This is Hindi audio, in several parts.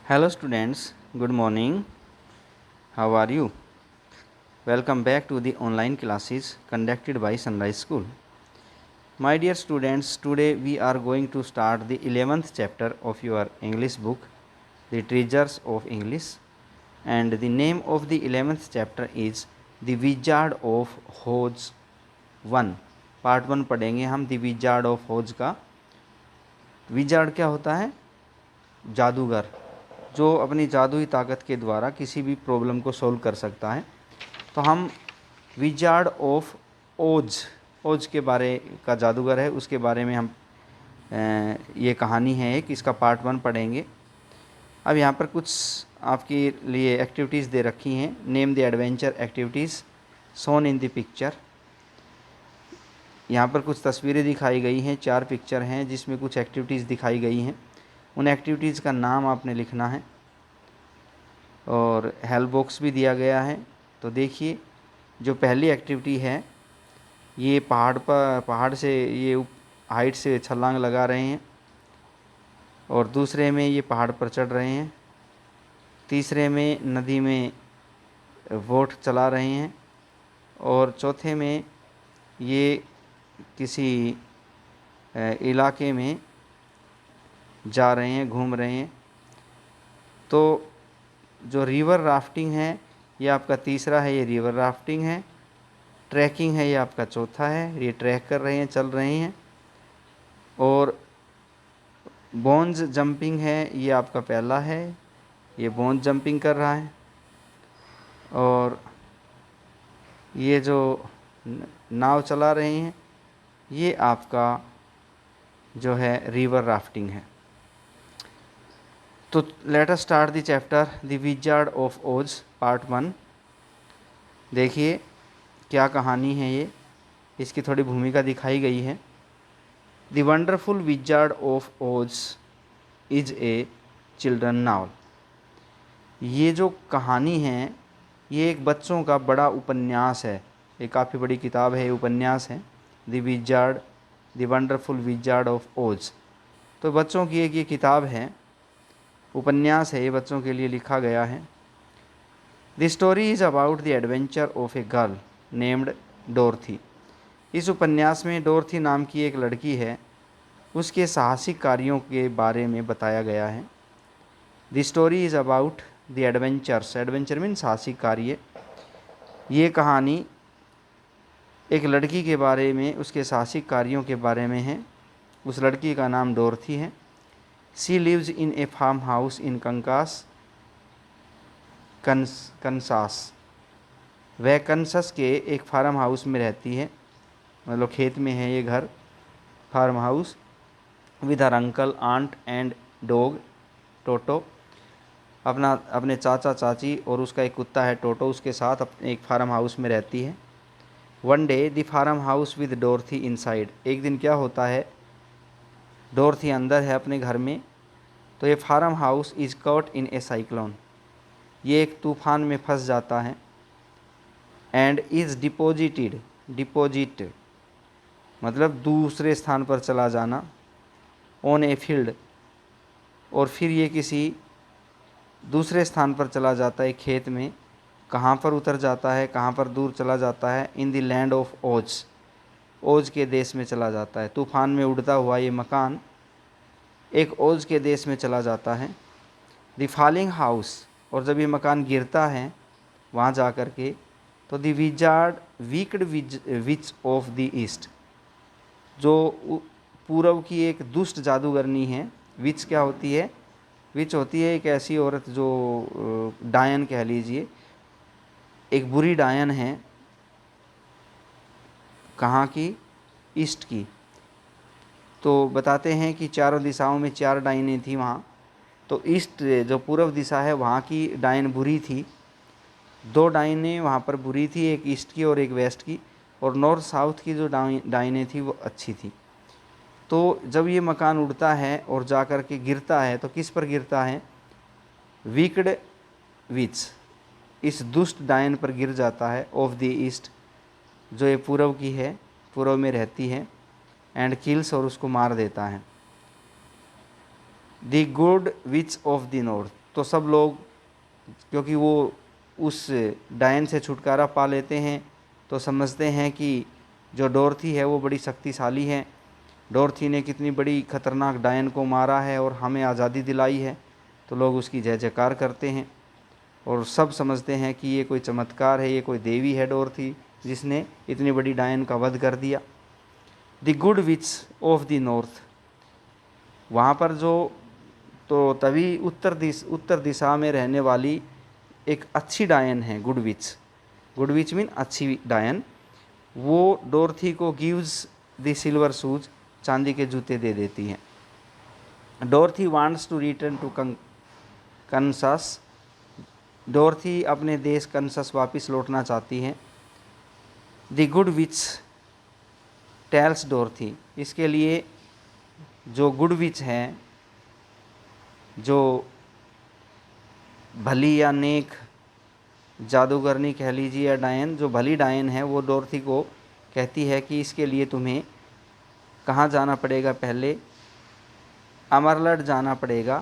Hello students, good morning. How are you? Welcome back to the online classes conducted by Sunrise School. My dear students, today we are going to start the 11th chapter of your English book, The Treasures of English, and the name of the 11th chapter is The Wizard of Oz 1. Part 1 पढ़ेंगे हम द विजार्ड ऑफ ओज का। विजार्ड क्या होता है? जादूगर, जो अपनी जादुई ताकत के द्वारा किसी भी प्रॉब्लम को सॉल्व कर सकता है। तो हम विजार्ड ऑफ ओज के बारे का जादूगर है, उसके बारे में हम ये कहानी है एक, इसका पार्ट 1 पढ़ेंगे। अब यहाँ पर कुछ आपके लिए एक्टिविटीज़ दे रखी हैं। Name the adventure activities shown in the picture. यहाँ पर कुछ तस्वीरें दिखाई गई हैं, 4 पिक्चर हैं जिसमें कुछ एक्टिविटीज़ दिखाई गई हैं। उन एक्टिविटीज़ का नाम आपने लिखना है और हेल्प बॉक्स भी दिया गया है। तो देखिए, जो पहली एक्टिविटी है, ये पहाड़ से ये हाइट से छलांग लगा रहे हैं, और दूसरे में ये पहाड़ पर चढ़ रहे हैं, तीसरे में नदी में बोट चला रहे हैं, और चौथे में ये किसी इलाके में जा रहे हैं, घूम रहे हैं। तो जो रिवर राफ्टिंग है ये आपका तीसरा है, ये रिवर राफ्टिंग है। ट्रैकिंग है ये आपका चौथा है, ये ट्रैक कर रहे हैं, चल रहे हैं। और बोन्स जंपिंग है ये आपका पहला है, ये बोन्स जंपिंग कर रहा है। और ये जो नाव चला रहे हैं ये आपका जो है रिवर राफ्टिंग है। तो let us start the chapter the wizard of ओज पार्ट 1। देखिए क्या कहानी है ये, इसकी थोड़ी भूमिका दिखाई गई है। द वंडरफुल विजार्ड ऑफ ओज इज ए चिल्ड्रन नावल। ये जो कहानी है ये एक बच्चों का बड़ा उपन्यास है, ये काफ़ी बड़ी किताब है, ये उपन्यास है। द वंडरफुल विजार्ड ऑफ ओज, तो बच्चों की एक ये किताब है, उपन्यास है, ये बच्चों के लिए लिखा गया है। The story is about the adventure of a girl named डोरथी। इस उपन्यास में डोरथी नाम की एक लड़की है, उसके साहसिक कार्यों के बारे में बताया गया है। The story is about the adventures, adventure mean साहसिक कार्य। ये कहानी एक लड़की के बारे में, उसके साहसिक कार्यों के बारे में है। उस लड़की का नाम डोरथी है। She lives in a farmhouse in Kansas. वह कंसस के एक फार्म हाउस में रहती है, मतलब खेत में है ये घर, farm house. With her uncle aunt and dog Toto. अपने चाचा चाची और उसका एक कुत्ता है टोटो, उसके साथ अपने एक फार्म हाउस में रहती है। One day the farm house with Dorothy inside. एक दिन क्या होता है, डोरथी अंदर है अपने घर में, तो ये farmhouse is caught in a cyclone. ये एक तूफ़ान में फंस जाता है। एंड इज़ डिपोजिटेड मतलब दूसरे स्थान पर चला जाना। ऑन ए फील्ड, और फिर ये किसी दूसरे स्थान पर चला जाता है, खेत में। कहाँ पर उतर जाता है, कहाँ पर दूर चला जाता है? इन द लैंड ऑफ ओज, ओज के देश में चला जाता है। तूफ़ान में उड़ता हुआ ये मकान एक ओज के देश में चला जाता है। द फॉलिंग हाउस, और जब ये मकान गिरता है वहाँ जा कर के, तो the wizard wicked witch of the east, जो पूर्व की एक दुष्ट जादूगरनी है। विच क्या होती है? विच होती है एक ऐसी औरत जो डायन कह लीजिए, एक बुरी डायन है। कहाँ की? ईस्ट की। तो बताते हैं कि चारों दिशाओं में 4 डायनें थी वहाँ। तो ईस्ट जो पूर्व दिशा है वहाँ की डायन बुरी थी। 2 डायनें वहाँ पर बुरी थी, एक ईस्ट की और एक वेस्ट की। और नॉर्थ साउथ की जो डायनें थी वो अच्छी थी। तो जब ये मकान उड़ता है और जा कर के गिरता है, तो किस पर गिरता है? वीक्ड विच, इस दुष्ट डायन पर गिर जाता है, ऑफ द ईस्ट, जो ये पूर्व की है, पूर्व में रहती है। एंड किल्स, और उसको मार देता है। The good which of the north, तो सब लोग, क्योंकि वो उस डायन से छुटकारा पा लेते हैं, तो समझते हैं कि जो डोरथी है वो बड़ी शक्तिशाली है, डोरथी ने कितनी बड़ी खतरनाक डायन को मारा है और हमें आज़ादी दिलाई है। तो लोग उसकी जय जयकार करते हैं और सब समझते हैं कि ये कोई चमत्कार है, ये कोई देवी है डोरथी, जिसने इतनी बड़ी डायन का वध कर दिया। The good which of the north, वहाँ पर जो, तो तभी उत्तर दिशा में रहने वाली एक अच्छी डायन है गुड विच मीन अच्छी डायन, वो डोरथी को गिव्स द सिल्वर शूज, चांदी के जूते दे देती हैं। Dorothy wants to return to Kansas, Dorothy अपने देश कनसास वापस लौटना चाहती हैं। The good witch tells Dorothy, इसके लिए जो गुड विच हैं, जो भली या नेक जादूगरनी कह लीजिए या डायन, जो भली डायन है, वो डोरथी को कहती है कि इसके लिए तुम्हें कहाँ जाना पड़ेगा, पहले अमरलड जाना पड़ेगा,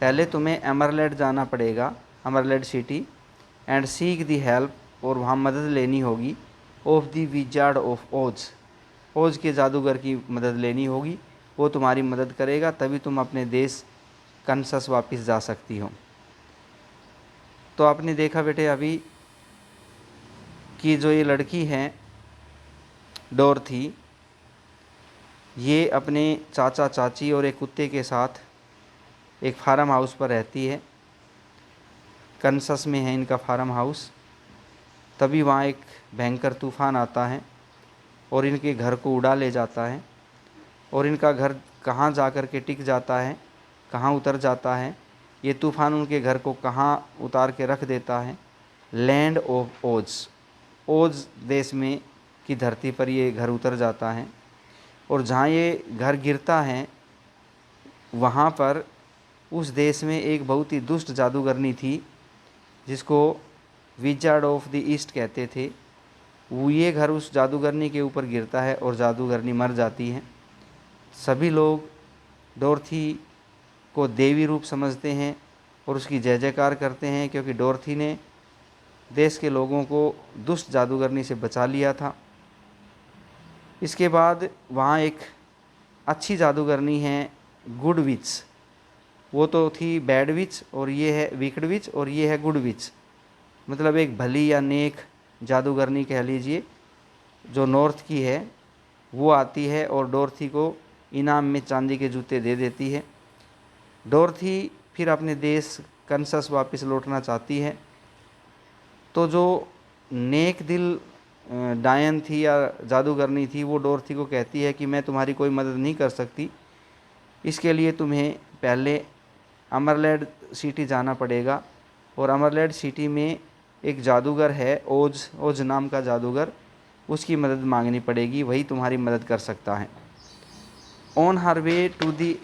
पहले तुम्हें अमरलड जाना पड़ेगा, Emerald City, and seek the help, और वहाँ मदद लेनी होगी, ऑफ दी विजार्ड ऑफ ओज, ओज के जादूगर की मदद लेनी होगी, वो तुम्हारी मदद करेगा, तभी तुम अपने देश कनसस वापस जा सकती हो। तो आपने देखा बेटे अभी कि जो ये लड़की है डोरथी, ये अपने चाचा चाची और एक कुत्ते के साथ एक फार्म हाउस पर रहती है। कनसस में है इनका फार्म हाउस। तभी वहाँ एक भयंकर तूफ़ान आता है और इनके घर को उड़ा ले जाता है, और इनका घर कहाँ जा कर के टिक जाता है, कहाँ उतर जाता है, ये तूफ़ान उनके घर को कहाँ उतार के रख देता है, लैंड ऑफ ओज, ओज देश में की धरती पर ये घर उतर जाता है। और जहाँ ये घर गिरता है वहाँ पर उस देश में एक बहुत ही दुष्ट जादूगरनी थी, जिसको विजार्ड ऑफ द ईस्ट कहते थे। वो ये घर उस जादूगरनी के ऊपर गिरता है और जादूगरनी मर जाती है। सभी लोग डोरथी को देवी रूप समझते हैं और उसकी जय जयकार करते हैं, क्योंकि डोरथी ने देश के लोगों को दुष्ट जादूगरनी से बचा लिया था। इसके बाद वहाँ एक अच्छी जादूगरनी है गुड विच, वो तो थी बैड विच, और ये है विकड विच, और ये है गुड विच, मतलब एक भली या नेक जादूगरनी कह लीजिए, जो नॉर्थ की है। वो आती है और डोरथी को इनाम में चांदी के जूते दे देती है। डोरथी फिर अपने देश कनसस वापस लौटना चाहती है। तो जो नेक दिल डायन थी या जादूगरनी थी, वो डोरथी को कहती है कि मैं तुम्हारी कोई मदद नहीं कर सकती, इसके लिए तुम्हें पहले अमरलैंड सिटी जाना पड़ेगा, और अमरलैंड सिटी में एक जादूगर है ओज नाम का जादूगर, उसकी मदद मांगनी पड़ेगी, वही तुम्हारी मदद कर सकता है। On her way to the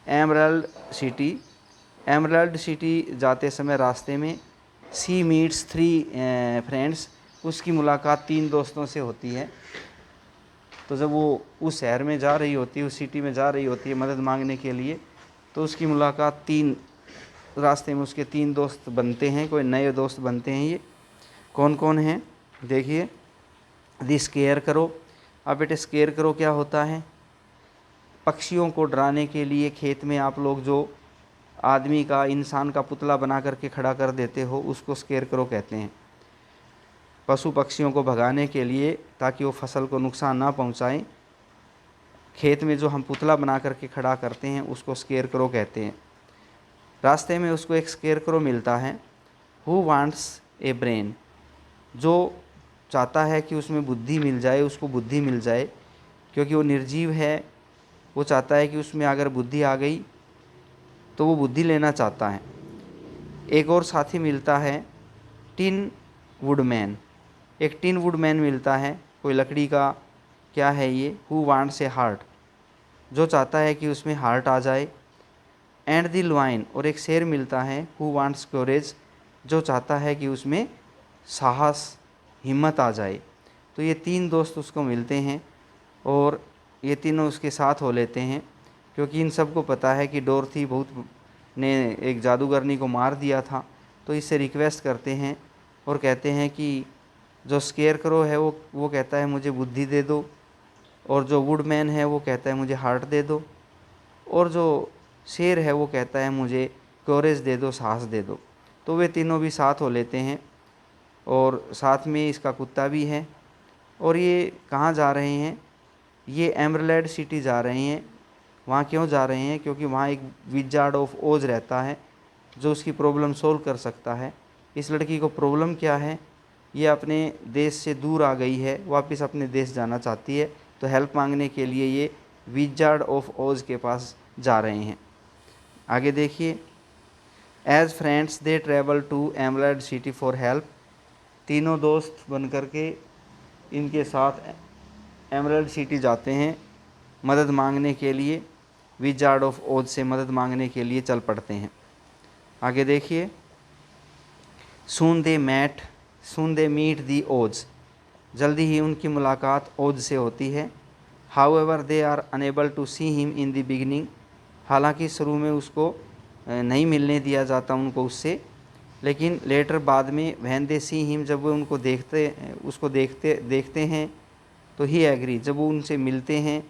Emerald City, Emerald City जाते समय रास्ते में सी मीट्स 3 फ्रेंड्स, उसकी मुलाकात 3 दोस्तों से होती है। तो जब वो उस शहर में जा रही होती है, उस सिटी में जा रही होती है मदद मांगने के लिए, तो उसकी मुलाकात 3 रास्ते में उसके 3 दोस्त बनते हैं, कोई नए दोस्त बनते हैं। ये कौन कौन हैं देखिए। दी स्केयर करो। अब बेटे स्केयर करो क्या होता है? पक्षियों को डराने के लिए खेत में आप लोग जो आदमी का, इंसान का पुतला बना करके खड़ा कर देते हो, उसको स्केयर करो कहते हैं। पशु पक्षियों को भगाने के लिए, ताकि वो फसल को नुकसान ना पहुंचाएं, खेत में जो हम पुतला बना करके खड़ा करते हैं उसको स्केयर करो कहते हैं। रास्ते में उसको एक स्केयर करो मिलता है, हु वांट्स ए ब्रेन, जो चाहता है कि उसमें बुद्धि मिल जाए, उसको बुद्धि मिल जाए, क्योंकि वो निर्जीव है। वो चाहता है कि उसमें अगर बुद्धि आ गई तो वो बुद्धि लेना चाहता है। एक और साथी मिलता है टिन वुडमैन, एक टिन वुडमैन मिलता है, कोई लकड़ी का क्या है ये, हु वांट्स ए हार्ट, जो चाहता है कि उसमें हार्ट आ जाए। एंड द लॉयन, और एक शेर मिलता है, हु वांट्स कोरेज, जो चाहता है कि उसमें साहस, हिम्मत आ जाए। तो ये 3 दोस्त उसको मिलते हैं और ये तीनों उसके साथ हो लेते हैं, क्योंकि इन सबको पता है कि डोरथी बहुत ने एक जादूगरनी को मार दिया था। तो इससे रिक्वेस्ट करते हैं और कहते हैं कि जो स्केयर करो है वो कहता है मुझे बुद्धि दे दो, और जो वुडमैन है वो कहता है मुझे हार्ट दे दो, और जो शेर है वो कहता है मुझे कोरेज दे दो, साहस दे दो। तो वे तीनों भी साथ हो लेते हैं और साथ में इसका कुत्ता भी है। और ये कहाँ जा रहे हैं? ये एमरलैड सिटी जा रहे हैं। वहाँ क्यों जा रहे हैं? क्योंकि वहाँ एक विजार्ड ऑफ ओज रहता है जो उसकी प्रॉब्लम सोल्व कर सकता है। इस लड़की को प्रॉब्लम क्या है? ये अपने देश से दूर आ गई है, वापस अपने देश जाना चाहती है। तो हेल्प मांगने के लिए ये विजार्ड ऑफ ओज के पास जा रहे हैं। आगे देखिए, as friends they travel to emerald city for help. तीनों दोस्त बन कर के इनके साथ एमरल्ड सिटी जाते हैं मदद मांगने के लिए, विजार्ड ऑफ ओज से मदद मांगने के लिए चल पड़ते हैं। आगे देखिए, सून दे मीट दी ओज। जल्दी ही उनकी मुलाकात ओज से होती है। However they are unable to see him in the beginning. हालांकि शुरू में उसको नहीं मिलने दिया जाता उनको उससे, लेकिन लेटर बाद में व्हेन दे सी हिम, जब वो उनको देखते हैं तो ही एग्री, जब वो उनसे मिलते हैं,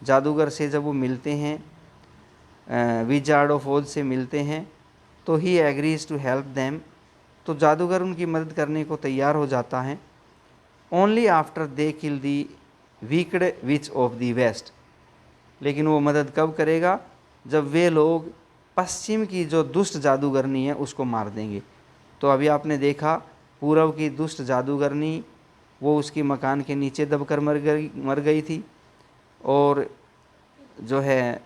जादूगर से जब वो मिलते हैं, विजार्ड ऑफ ओज से मिलते हैं, तो he agrees to help them. तो जादूगर उनकी मदद करने को तैयार हो जाता है। Only after they kill the wicked witch of the west. लेकिन वो मदद कब करेगा? जब वे लोग पश्चिम की जो दुष्ट जादूगरनी है उसको मार देंगे। तो अभी आपने देखा, पूर्व की दुष्ट जादूगरनी वो उसकी मकान के नीचे दबकर मर गई थी, और जो है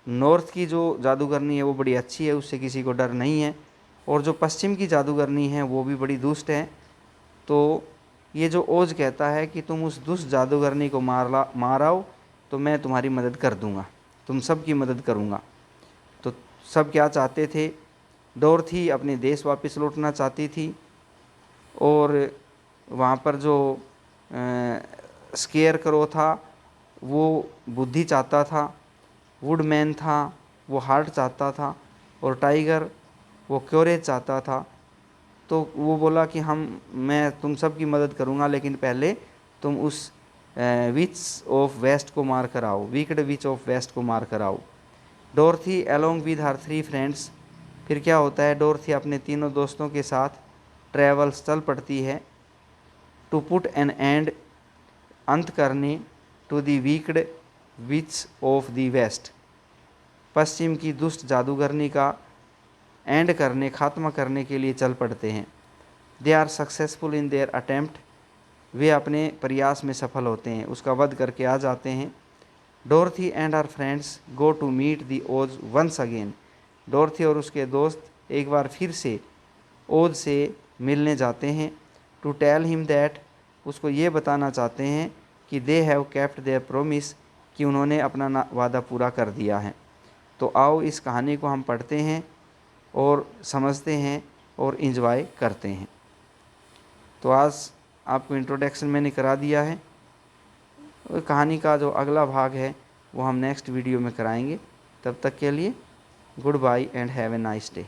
नॉर्थ की जो जादूगरनी है वो बड़ी अच्छी है, उससे किसी को डर नहीं है, और जो पश्चिम की जादूगरनी है वो भी बड़ी दुष्ट है। तो ये जो ओज कहता है कि तुम उस दुष्ट जादूगरनी को मार आओ तो मैं तुम्हारी मदद कर दूंगा, तुम सब की मदद करूंगा। तो सब क्या चाहते थे? डोरथी अपने देश वापस लौटना चाहती थी, और वहाँ पर जो स्केयर करो था वो बुद्धि चाहता था, वुडमैन था वो हार्ट चाहता था, और टाइगर वो क्योरेज चाहता था। तो वो बोला कि मैं तुम सब की मदद करूँगा, लेकिन पहले तुम उस विच ऑफ वेस्ट को मार कर आओ, वीकड विच ऑफ वेस्ट को मार कर आओ। डोरथी अलोंग विद हर 3 फ्रेंड्स। फिर क्या होता है? डोरथी अपने तीनों दोस्तों के साथ ट्रैवल्स चल पड़ती है, टू पुट एन एंड, अंत करने, to the wicked witch of the west, पश्चिम की दुष्ट जादूगरनी का एंड करने, खात्मा करने के लिए चल पड़ते हैं। They are successful in their attempt. वे अपने प्रयास में सफल होते हैं, उसका वध करके आ जाते हैं। Dorothy and her friends go to meet the Oz once again. डोरथी और उसके दोस्त एक बार फिर से ओज से मिलने जाते हैं। टू टेल हिम दैट, उसको ये बताना चाहते हैं कि they have kept their promise, कि उन्होंने अपना वादा पूरा कर दिया है। तो आओ इस कहानी को हम पढ़ते हैं और समझते हैं और इंजॉय करते हैं। तो आज आपको इंट्रोडक्शन मैंने करा दिया है, और कहानी का जो अगला भाग है वो हम नेक्स्ट वीडियो में कराएंगे। तब तक के लिए goodbye and have a nice day.